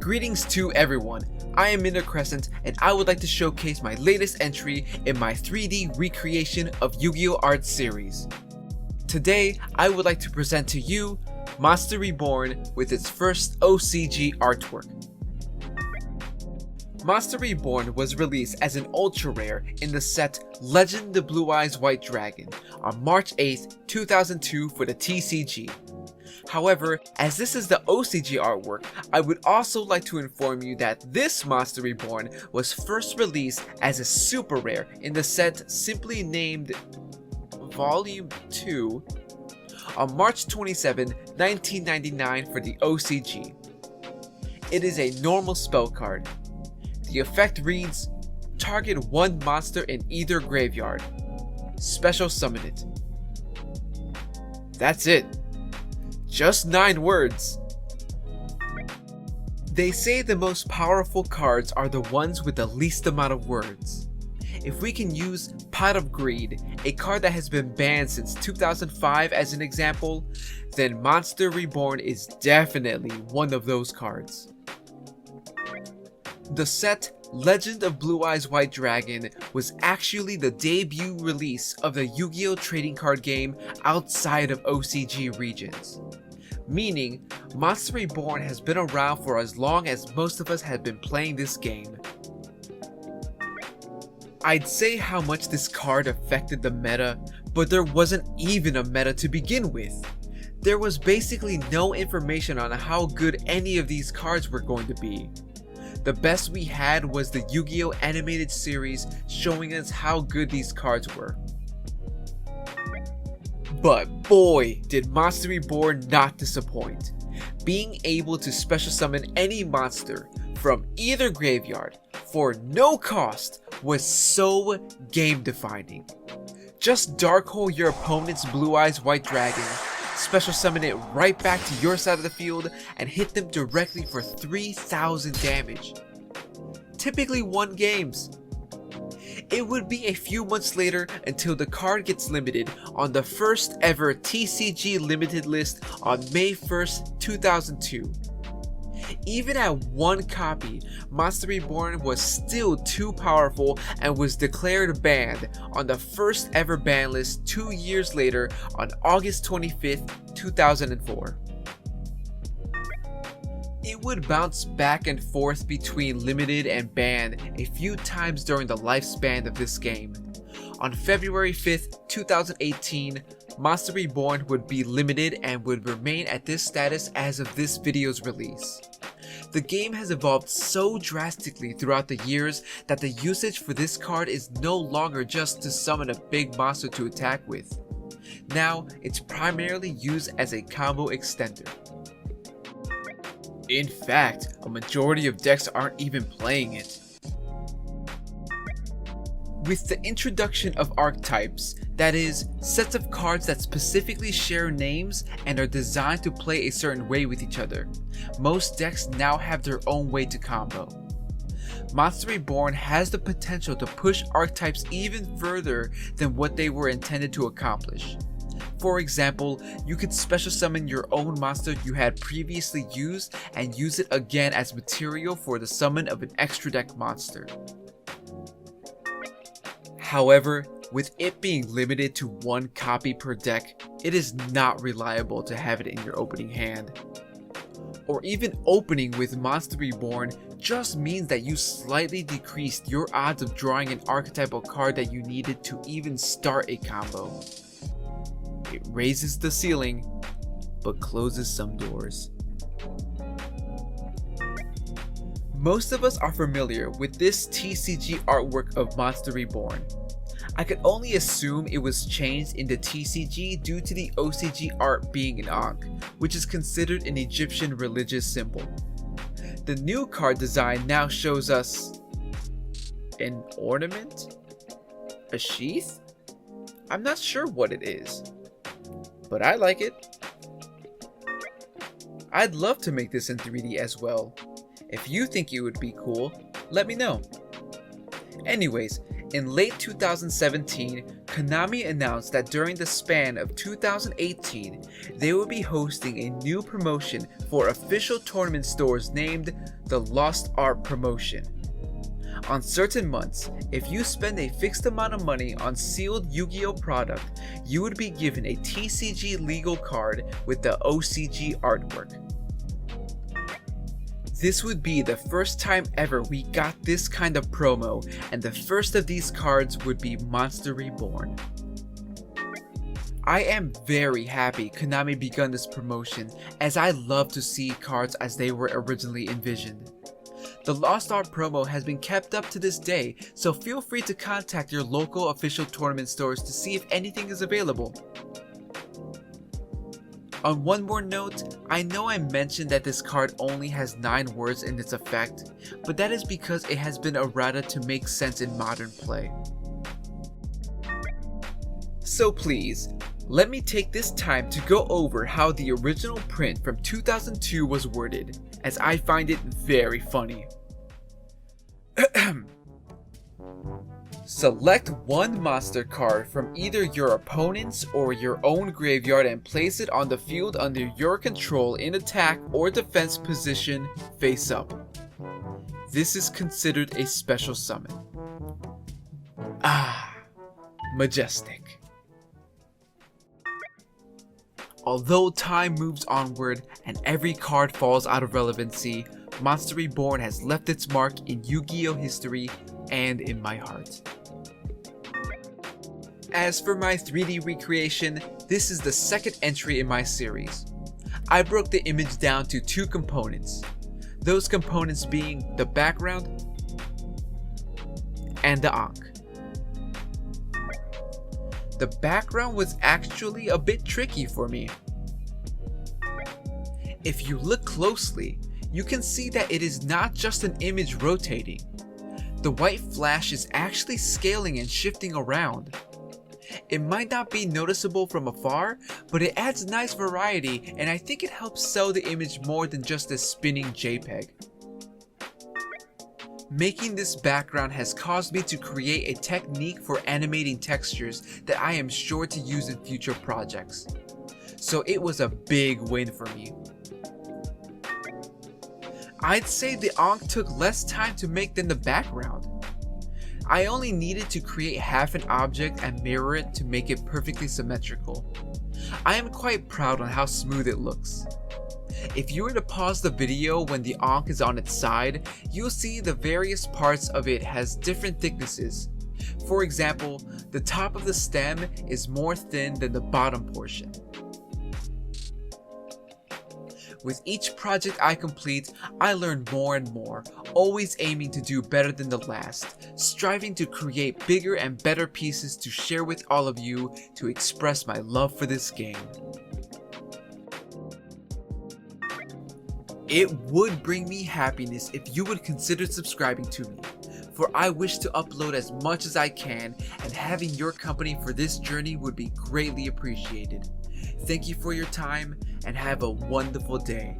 Greetings to everyone, I am Crescent and I would like to showcase my latest entry in my 3D recreation of Yu-Gi-Oh! Art series. Today, I would like to present to you Monster Reborn with its first OCG artwork. Monster Reborn was released as an ultra rare in the set Legend the Blue Eyes White Dragon on March 8th, 2002 for the TCG. However, as this is the OCG artwork, I would also like to inform you that this Monster Reborn was first released as a super rare in the set simply named Volume 2 on March 27, 1999 for the OCG. It is a normal spell card. The effect reads, target one monster in either graveyard. Special summon it. That's it. Just 9 words. They say the most powerful cards are the ones with the least amount of words. If we can use Pot of Greed, a card that has been banned since 2005 as an example, then Monster Reborn is definitely one of those cards. The set Legend of Blue Eyes White Dragon was actually the debut release of the Yu-Gi-Oh! Trading card game outside of OCG regions. Meaning, Monster Reborn has been around for as long as most of us have been playing this game. I'd say how much this card affected the meta, but there wasn't even a meta to begin with. There was basically no information on how good any of these cards were going to be. The best we had was the Yu-Gi-Oh! Animated series showing us how good these cards were. But boy, did Monster Reborn not disappoint. Being able to special summon any monster from either graveyard for no cost was so game defining. Just dark hole your opponent's Blue Eyes White Dragon, special summon it right back to your side of the field and hit them directly for 3,000 damage. Typically 1 games. It would be a few months later until the card gets limited on the first ever TCG limited list on May 1st, 2002. Even at 1 copy, Monster Reborn was still too powerful and was declared banned on the first ever ban list 2 years later on August 25th, 2004. It would bounce back and forth between limited and banned a few times during the lifespan of this game. On February 5th, 2018, Monster Reborn would be limited and would remain at this status as of this video's release. The game has evolved so drastically throughout the years that the usage for this card is no longer just to summon a big monster to attack with. Now, it's primarily used as a combo extender. In fact, a majority of decks aren't even playing it. With the introduction of archetypes, that is, sets of cards that specifically share names and are designed to play a certain way with each other, most decks now have their own way to combo. Monster Reborn has the potential to push archetypes even further than what they were intended to accomplish. For example, you could special summon your own monster you had previously used and use it again as material for the summon of an extra deck monster. However, with it being limited to 1 copy per deck, it is not reliable to have it in your opening hand. Or even opening with Monster Reborn just means that you slightly decreased your odds of drawing an archetypal card that you needed to even start a combo. It raises the ceiling, but closes some doors. Most of us are familiar with this TCG artwork of Monster Reborn. I could only assume it was changed into TCG due to the OCG art being an Ankh, which is considered an Egyptian religious symbol. The new card design now shows us an ornament? A sheath? I'm not sure what it is, but I like it. I'd love to make this in 3D as well. If you think it would be cool, let me know. Anyways, in late 2017, Konami announced that during the span of 2018, they would be hosting a new promotion for official tournament stores named the Lost Art Promotion. On certain months, if you spend a fixed amount of money on sealed Yu-Gi-Oh product, you would be given a TCG legal card with the OCG artwork. This would be the first time ever we got this kind of promo, and the first of these cards would be Monster Reborn. I am very happy Konami begun this promotion, as I love to see cards as they were originally envisioned. The Lost Art promo has been kept up to this day, so feel free to contact your local official tournament stores to see if anything is available. On one more note, I know I mentioned that this card only has 9 words in its effect, but that is because it has been errata to make sense in modern play. So please, let me take this time to go over how the original print from 2002 was worded, as I find it very funny. Select one monster card from either your opponent's or your own graveyard and place it on the field under your control in attack or defense position face up. This is considered a special summon. Ah, majestic. Although time moves onward and every card falls out of relevancy, Monster Reborn has left its mark in Yu-Gi-Oh history and in my heart. As for my 3D recreation, this is the second entry in my series. I broke the image down to 2 components, those components being the background and the Ankh. The background was actually a bit tricky for me. If you look closely, you can see that it is not just an image rotating. The white flash is actually scaling and shifting around. It might not be noticeable from afar, but it adds nice variety, and I think it helps sell the image more than just a spinning JPEG. Making this background has caused me to create a technique for animating textures that I am sure to use in future projects. So it was a big win for me. I'd say the Ankh took less time to make than the background. I only needed to create half an object and mirror it to make it perfectly symmetrical. I am quite proud on how smooth it looks. If you were to pause the video when the Ankh is on its side, you'll see the various parts of it has different thicknesses. For example, the top of the stem is more thin than the bottom portion. With each project I complete, I learn more and more, always aiming to do better than the last, striving to create bigger and better pieces to share with all of you to express my love for this game. It would bring me happiness if you would consider subscribing to me, for I wish to upload as much as I can, and having your company for this journey would be greatly appreciated. Thank you for your time, and have a wonderful day.